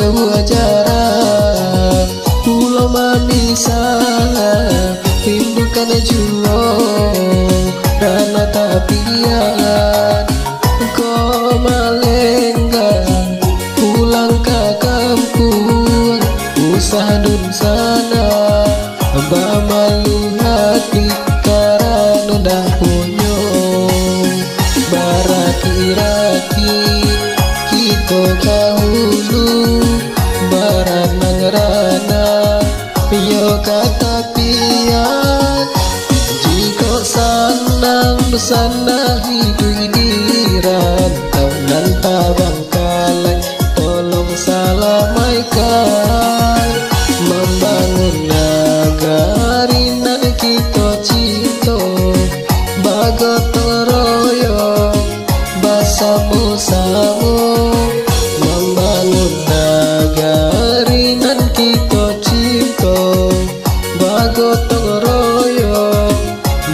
jauh acara pulau manisan rindukan juo rana tapian kau malenggang pulang ke kampung usah dun sana bamalu hati karena dah punyo baraki-raki kita kahulu barat mangrana yo kata pian jika sanang besana hidup di rantau nan tabang kalai tolong salamaikan membangun nagari nak kita cito bagotong royong bersama-sama membangun nagari nan kita cito bagotong royong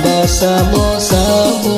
bersama-sama.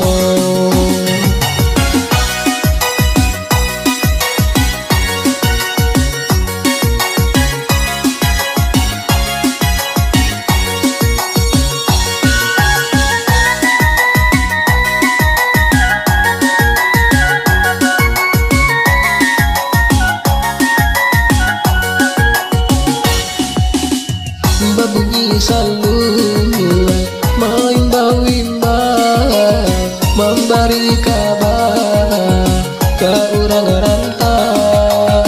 Babunyi selalu maimbau-imbau memberi kabar ke orang rantau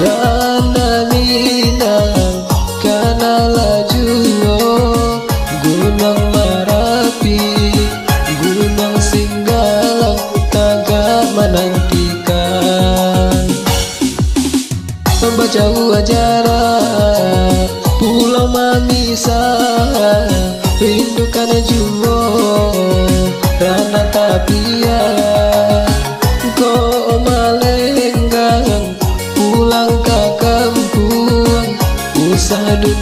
randa minang kana laju gunung Merapi gunung Singgalang taga menantikan membaca ajaran pulau manisan rindukan juo rana tapian kau malenggang pulang ke kampung usah dun